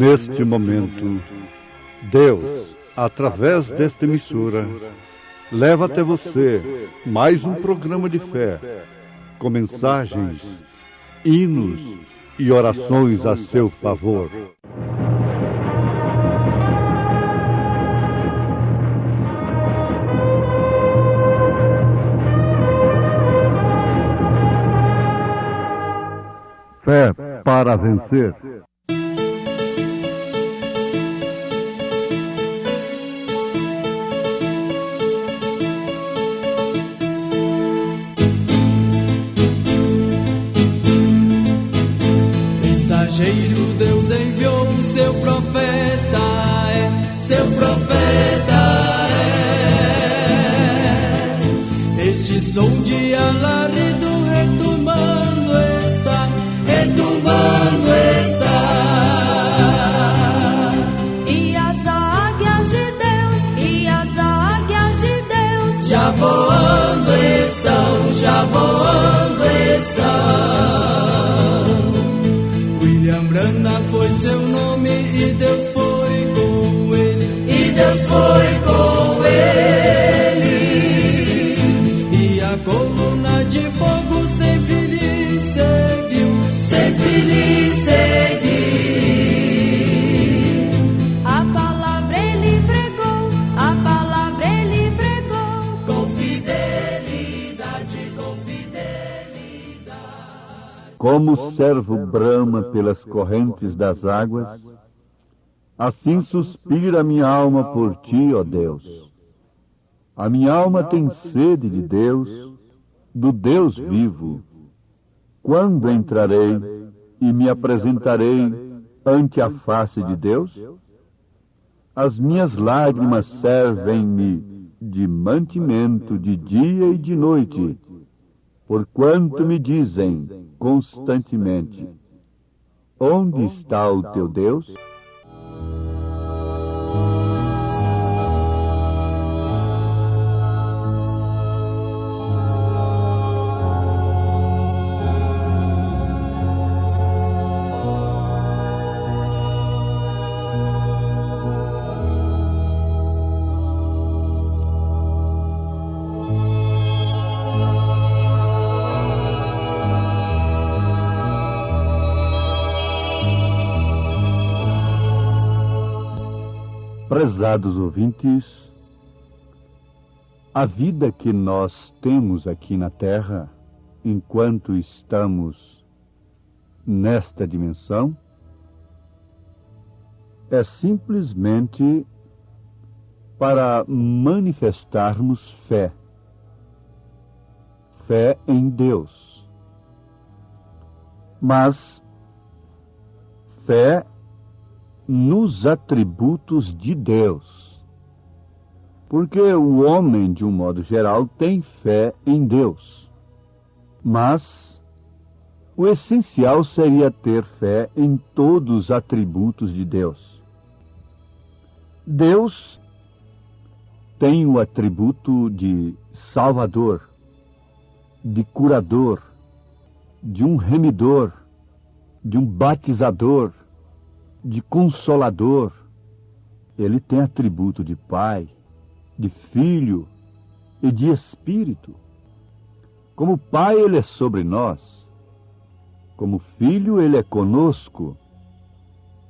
Neste momento, Deus, através desta emissora, leva até você mais um programa de fé, com mensagens, hinos e orações a seu favor. Fé para vencer. Mensageiro, Deus enviou seu profeta, seu profeta Este som de alarido retumbando está, retumbando está. E as águias de Deus, e as águias de Deus já voando estão, já voando estão. Brana foi seu nome e Deus foi com ele, e Deus foi com ele. E a coluna de fogo sempre lhe seguiu, sempre lhe seguiu. A palavra ele pregou, a palavra ele pregou, com fidelidade, com fidelidade. Como o servo brama pelas correntes das águas, assim suspira a minha alma por ti, ó Deus. A minha alma tem sede de Deus, do Deus vivo. Quando entrarei e me apresentarei ante a face de Deus? As minhas lágrimas servem-me de mantimento de dia e de noite, porquanto me dizem constantemente: onde está o teu Deus? Prezados ouvintes, a vida que nós temos aqui na Terra, enquanto estamos nesta dimensão, é simplesmente para manifestarmos fé. Fé em Deus. Mas fé nos atributos de Deus. Porque o homem, de um modo geral, tem fé em Deus. Mas o essencial seria ter fé em todos os atributos de Deus. Deus tem o atributo de Salvador, de curador, de um remidor, de um batizador, de consolador. Ele tem atributo de Pai, de Filho e de Espírito. Como Pai, Ele é sobre nós. Como Filho, Ele é conosco.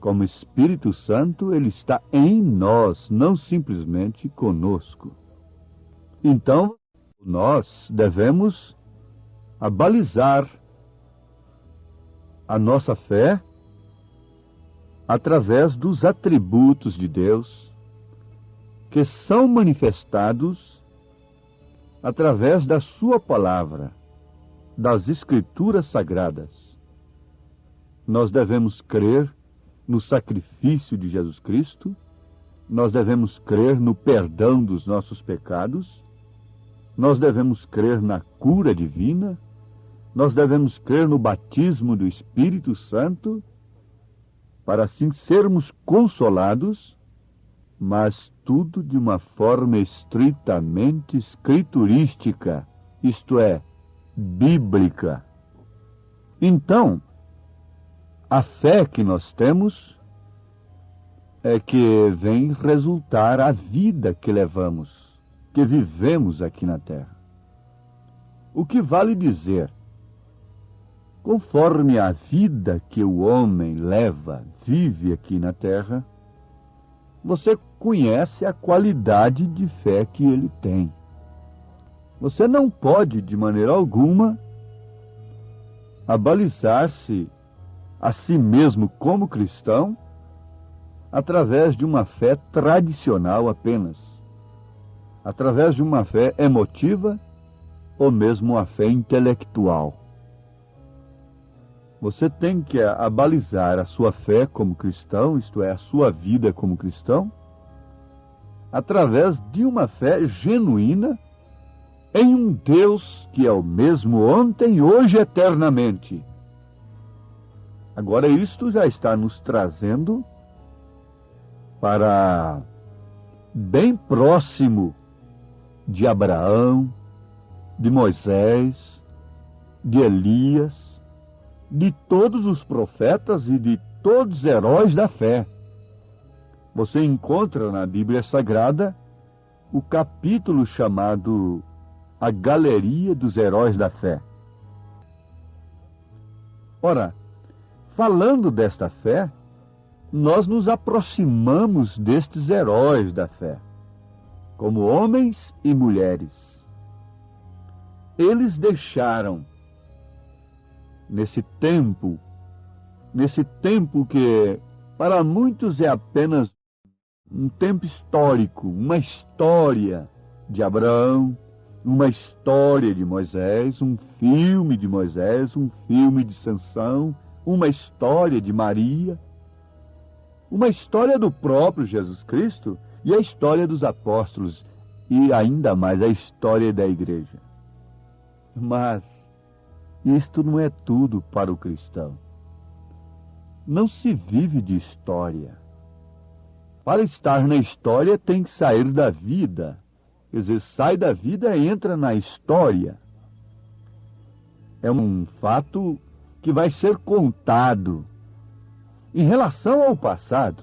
Como Espírito Santo, Ele está em nós, não simplesmente conosco. Então, nós devemos abalizar a nossa fé através dos atributos de Deus, que são manifestados através da sua palavra, das Escrituras Sagradas. Nós devemos crer no sacrifício de Jesus Cristo, nós devemos crer no perdão dos nossos pecados, nós devemos crer na cura divina, nós devemos crer no batismo do Espírito Santo, para assim sermos consolados, mas tudo de uma forma estritamente escriturística, isto é, bíblica. Então, a fé que nós temos é que vem resultar a vida que levamos, que vivemos aqui na terra. O que vale dizer, conforme a vida que o homem leva, vive aqui na terra, você conhece a qualidade de fé que ele tem. Você não pode, de maneira alguma, abalizar-se a si mesmo como cristão através de uma fé tradicional apenas, através de uma fé emotiva ou mesmo uma fé intelectual. Você tem que abalizar a sua fé como cristão, isto é, a sua vida como cristão, através de uma fé genuína em um Deus que é o mesmo ontem, hoje e eternamente. Agora, isto já está nos trazendo para bem próximo de Abraão, de Moisés, de Elias, de todos os profetas e de todos os heróis da fé. Você encontra na Bíblia Sagrada o capítulo chamado A Galeria dos Heróis da Fé. Ora, falando desta fé, nós nos aproximamos destes heróis da fé, como homens e mulheres. Eles deixaram, nesse tempo que para muitos é apenas um tempo histórico, uma história de Abraão, uma história de Moisés, um filme de Moisés, um filme de Sansão, uma história de Maria, uma história do próprio Jesus Cristo e a história dos apóstolos e ainda mais a história da igreja. Mas isto não é tudo para o cristão. Não se vive de história. Para estar na história tem que sair da vida. Quer dizer, sai da vida e entra na história. É um fato que vai ser contado. Em relação ao passado,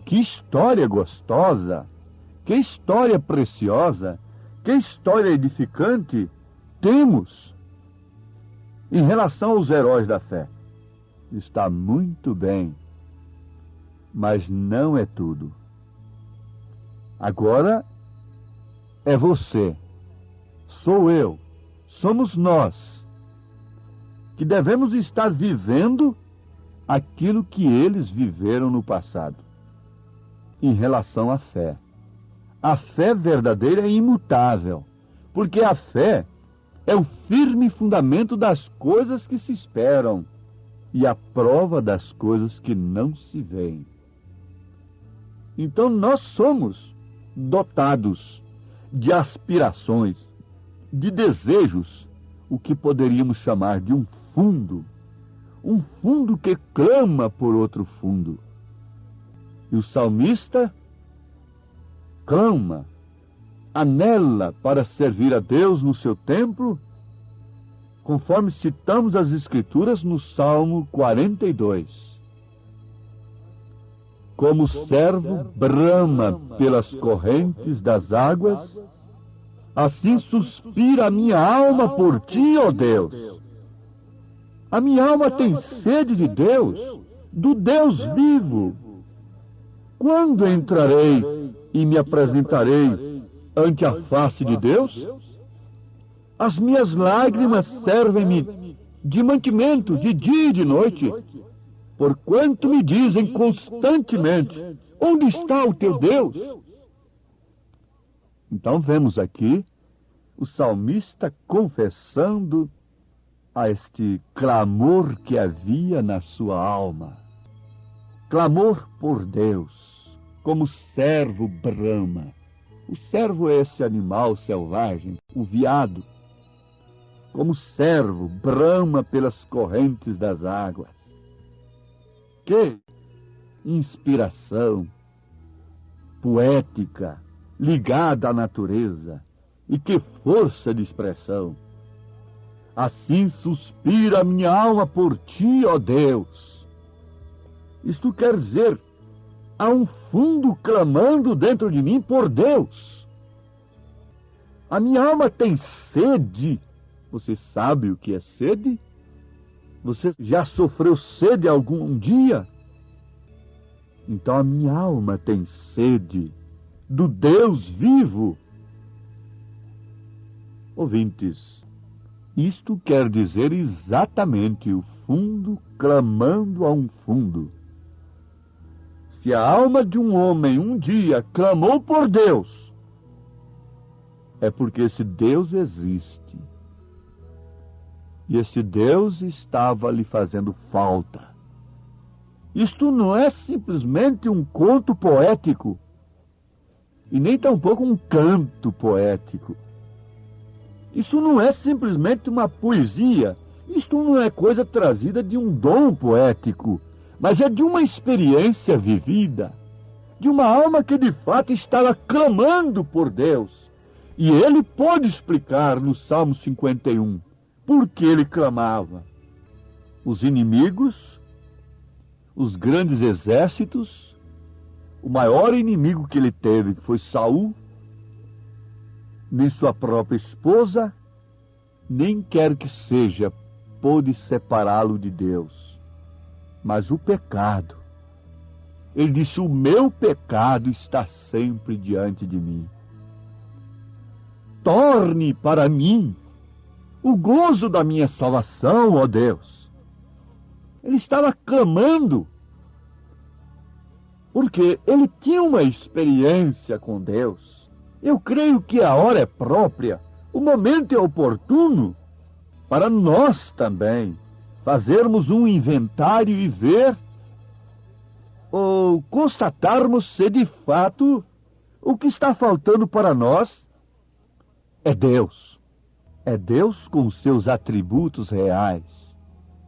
que história gostosa, que história preciosa, que história edificante temos em relação aos heróis da fé. Está muito bem, mas não é tudo. Agora é você, sou eu, somos nós, que devemos estar vivendo aquilo que eles viveram no passado, em relação à fé. A fé verdadeira é imutável, porque a fé é o firme fundamento das coisas que se esperam e a prova das coisas que não se veem. Então nós somos dotados de aspirações, de desejos, o que poderíamos chamar de um fundo que clama por outro fundo. E o salmista clama, anela para servir a Deus no seu templo, conforme citamos as Escrituras no Salmo 42. Como o servo brama pelas correntes das águas, assim suspira a minha alma por ti, ó Deus. A minha alma tem sede de Deus, do Deus vivo. Quando entrarei e me apresentarei ante a face de Deus? As minhas lágrimas servem-me de mantimento de dia e de noite, porquanto me dizem constantemente: onde está o teu Deus? Então vemos aqui o salmista confessando a este clamor que havia na sua alma. Clamor por Deus, como o servo brama. O servo é esse animal selvagem, o veado. Como o servo brama pelas correntes das águas. Que inspiração poética, ligada à natureza, e que força de expressão! Assim suspira a minha alma por ti, ó Deus. Isto quer dizer Há um fundo clamando dentro de mim por Deus. A minha alma tem sede. Você sabe o que é sede? Você já sofreu sede algum dia? Então a minha alma tem sede do Deus vivo. Ouvintes, isto quer dizer exatamente o fundo clamando a um fundo. Se a alma de um homem um dia clamou por Deus, é porque esse Deus existe. E esse Deus estava lhe fazendo falta. Isto não é simplesmente um conto poético, e nem tampouco um canto poético. Isso não é simplesmente uma poesia. Isto não é coisa trazida de um dom poético, mas é de uma experiência vivida, de uma alma que de fato estava clamando por Deus. E ele pode explicar no Salmo 51 por que ele clamava. Os inimigos, os grandes exércitos, o maior inimigo que ele teve, que foi Saul, nem sua própria esposa, nem quer que seja, pôde separá-lo de Deus. Mas o pecado, ele disse, o meu pecado está sempre diante de mim. Torne para mim o gozo da minha salvação, ó Deus. Ele estava clamando, porque ele tinha uma experiência com Deus. Eu creio que a hora é própria, o momento é oportuno, para nós também fazermos um inventário e ver, ou constatarmos se de fato o que está faltando para nós é Deus. É Deus com seus atributos reais.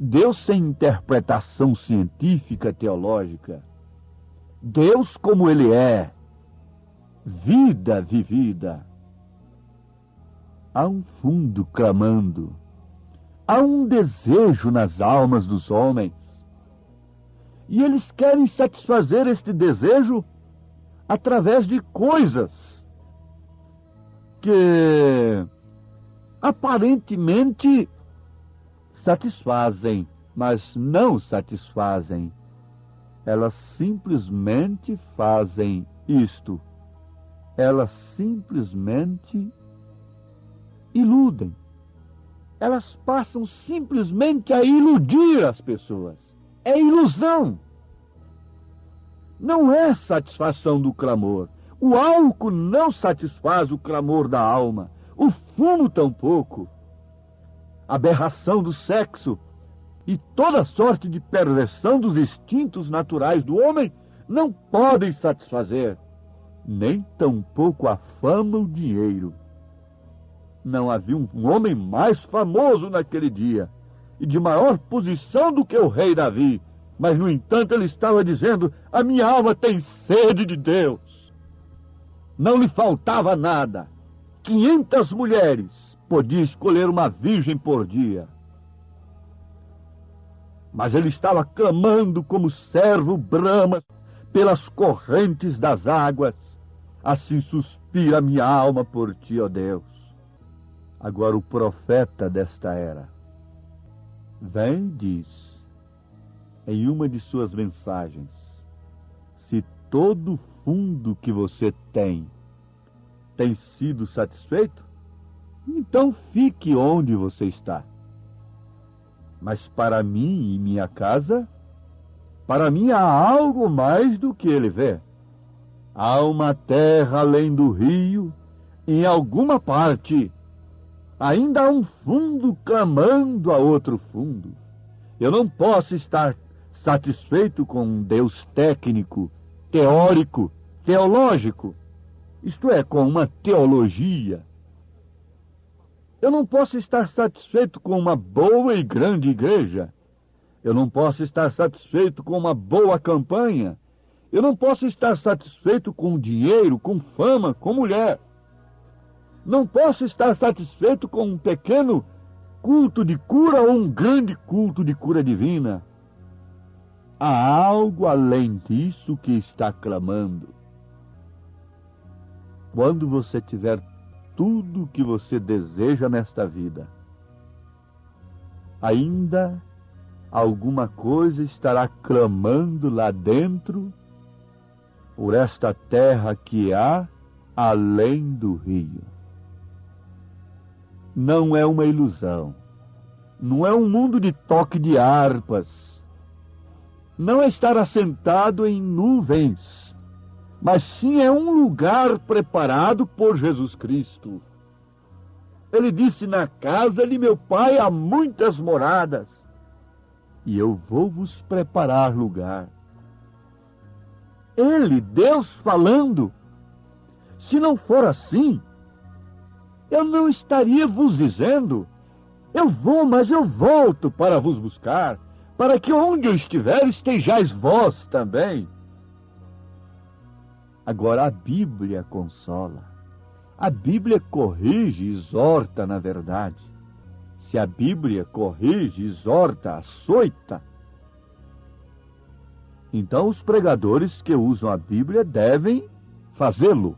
Deus sem interpretação científica, teológica. Deus como Ele é. Vida vivida. Há um fundo clamando. Há um desejo nas almas dos homens. E eles querem satisfazer este desejo através de coisas que aparentemente satisfazem, mas não satisfazem. Elas simplesmente fazem isto. Elas simplesmente iludem. Elas passam simplesmente a iludir as pessoas. É ilusão. Não é satisfação do clamor. O álcool não satisfaz o clamor da alma. O fumo tampouco. A aberração do sexo e toda sorte de perversão dos instintos naturais do homem não podem satisfazer. Nem tampouco a fama ou o dinheiro. Não havia um homem mais famoso naquele dia e de maior posição do que o rei Davi, mas, no entanto, ele estava dizendo, a minha alma tem sede de Deus. Não lhe faltava nada. 500 mulheres, podia escolher uma virgem por dia. Mas ele estava clamando como servo brama pelas correntes das águas. Assim suspira minha alma por ti, ó Deus. Agora o profeta desta era vem e diz, em uma de suas mensagens, se todo o fundo que você tem sido satisfeito, então fique onde você está. Mas para mim e minha casa, para mim há algo mais do que ele vê. Há uma terra além do rio, em alguma parte, ainda há um fundo clamando a outro fundo. Eu não posso estar satisfeito com um Deus técnico, teórico, teológico. Isto é, com uma teologia. Eu não posso estar satisfeito com uma boa e grande igreja. Eu não posso estar satisfeito com uma boa campanha. Eu não posso estar satisfeito com dinheiro, com fama, com mulher. Não posso estar satisfeito com um pequeno culto de cura ou um grande culto de cura divina. há algo além disso que está clamando. Quando você tiver tudo o que você deseja nesta vida, ainda alguma coisa estará clamando lá dentro por esta terra que há além do rio. Não é uma ilusão, não é um mundo de toque de harpas, não é estar assentado em nuvens, mas sim é um lugar preparado por Jesus Cristo. Ele disse: na casa de meu Pai há muitas moradas, e eu vou vos preparar lugar. Ele, Deus falando. Se não for assim, eu não estaria vos dizendo: eu vou, mas eu volto para vos buscar, para que onde eu estiver estejais vós também. Agora, a Bíblia consola. A Bíblia corrige e exorta na verdade. Se a Bíblia corrige, exorta, açoita, então os pregadores que usam a Bíblia devem fazê-lo,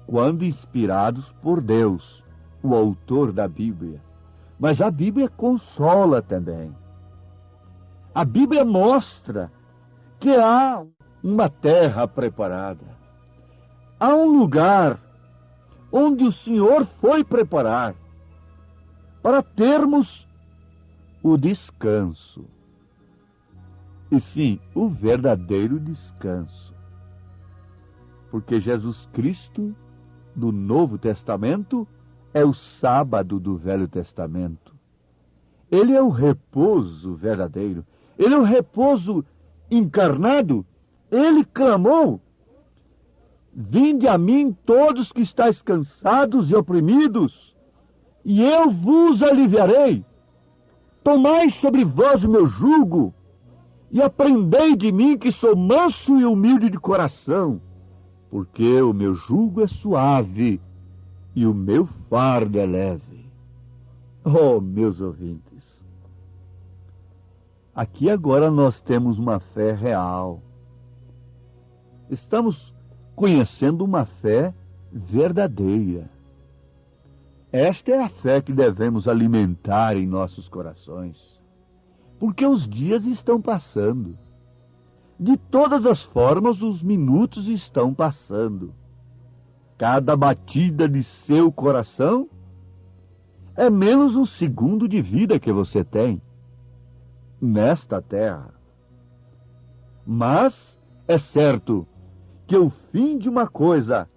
quando inspirados por Deus, o autor da Bíblia. Mas a Bíblia consola também. A Bíblia mostra que há uma terra preparada. Há um lugar onde o Senhor foi preparar para termos o descanso. E sim, o verdadeiro descanso. Porque Jesus Cristo, do Novo Testamento, é o sábado do Velho Testamento. Ele é o repouso verdadeiro. Ele é o repouso encarnado. Ele clamou: vinde a mim todos que estáis cansados e oprimidos, e eu vos aliviarei. Tomai sobre vós o meu jugo, e aprendei de mim, que sou manso e humilde de coração, porque o meu jugo é suave e o meu fardo é leve. Oh, meus ouvintes, aqui agora nós temos uma fé real. Estamos conhecendo uma fé verdadeira. Esta é a fé que devemos alimentar em nossos corações, porque os dias estão passando. De todas as formas, os minutos estão passando. Cada batida de seu coração é menos um segundo de vida que você tem nesta terra. Mas é certo que o fim de uma coisa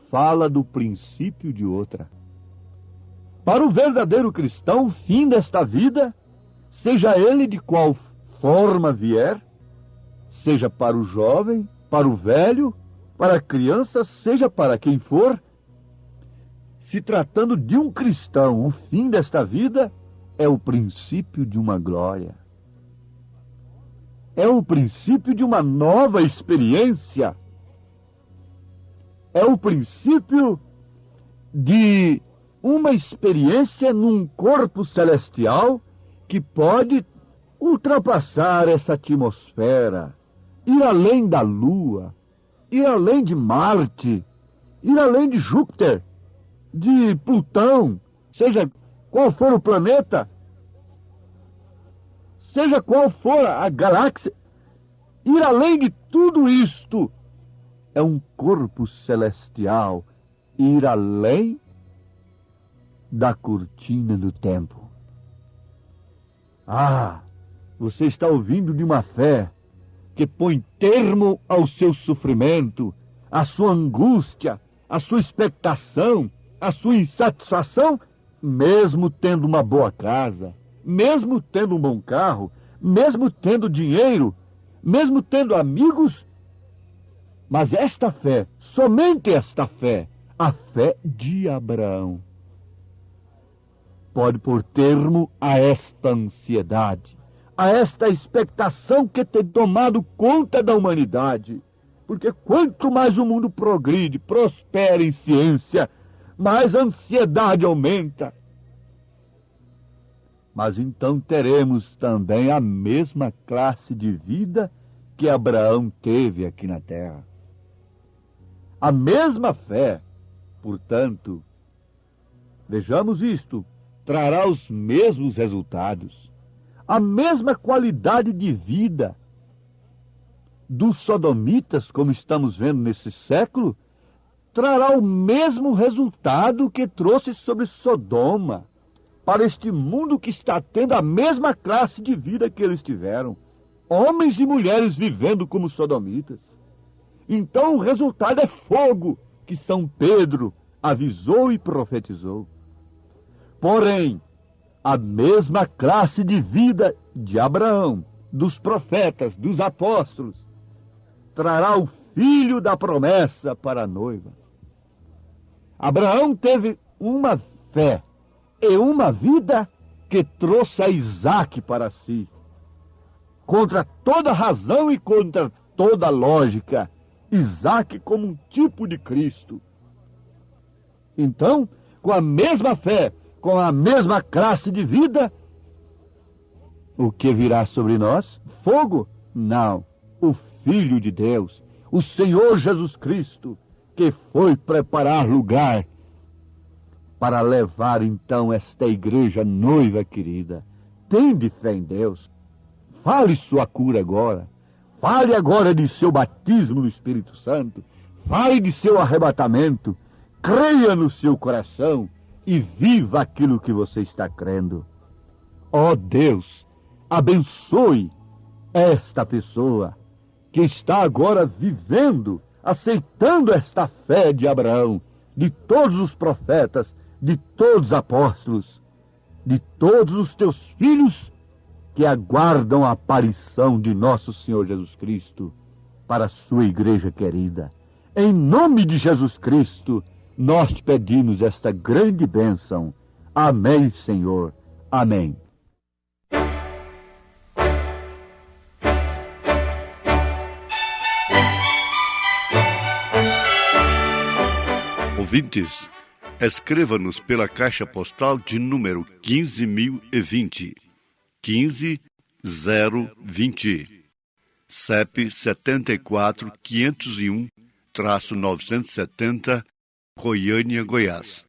fala do princípio de outra. Para o verdadeiro cristão, o fim desta vida, seja ele de qual forma vier, seja para o jovem, para o velho, para a criança, seja para quem for, se tratando de um cristão, o fim desta vida é o princípio de uma glória. É o princípio de uma nova experiência. É o princípio de uma experiência num corpo celestial que pode ultrapassar essa atmosfera, ir além da Lua, ir além de Marte, ir além de Júpiter, de Plutão, seja qual for o planeta, seja qual for a galáxia, ir além de tudo isto é um corpo celestial, ir além da cortina do tempo. Ah, você está ouvindo de uma fé que põe termo ao seu sofrimento, à sua angústia, à sua expectação, à sua insatisfação, mesmo tendo uma boa casa, mesmo tendo um bom carro, mesmo tendo dinheiro, mesmo tendo amigos. Mas esta fé, somente esta fé, a fé de Abraão, pode pôr termo a esta ansiedade, a esta expectação que tem tomado conta da humanidade. Porque quanto mais o mundo progride, prospera em ciência, mais a ansiedade aumenta. Mas então teremos também a mesma classe de vida que Abraão teve aqui na terra. A mesma fé, portanto, vejamos isto, trará os mesmos resultados, a mesma qualidade de vida dos sodomitas, como estamos vendo nesse século, trará o mesmo resultado que trouxe sobre Sodoma, para este mundo que está tendo a mesma classe de vida que eles tiveram. Homens e mulheres vivendo como sodomitas. Então o resultado é fogo, que São Pedro avisou e profetizou. Porém, a mesma classe de vida de Abraão, dos profetas, dos apóstolos, trará o filho da promessa para a noiva. Abraão teve uma fé e uma vida que trouxe a Isaque para si. Contra toda razão e contra toda lógica, Isaque como um tipo de Cristo. Então, com a mesma fé, com a mesma classe de vida, o que virá sobre nós? Fogo? Não. O Filho de Deus, o Senhor Jesus Cristo, que foi preparar lugar para levar então esta igreja noiva querida. Tende fé em Deus. Fale sua cura agora. Fale agora de seu batismo no Espírito Santo. Fale de seu arrebatamento. Creia no seu coração e viva aquilo que você está crendo. Ó Deus, abençoe esta pessoa que está agora vivendo, aceitando esta fé de Abraão, de todos os profetas, de todos os apóstolos, de todos os teus filhos que aguardam a aparição de nosso Senhor Jesus Cristo para a sua igreja querida. Em nome de Jesus Cristo, nós te pedimos esta grande bênção. Amém, Senhor. Amém. Ouvintes, escreva-nos pela caixa postal de número 15.020, 15020, CEP 74501-970, Goiânia, Goiás.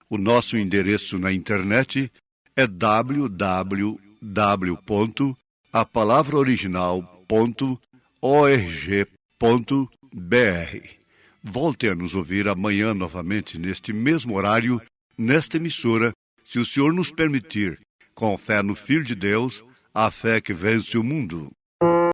O nosso endereço na internet é www.apalavraoriginal.org.br. Volte a nos ouvir amanhã novamente, neste mesmo horário, nesta emissora, se o Senhor nos permitir, com fé no Filho de Deus, a fé que vence o mundo.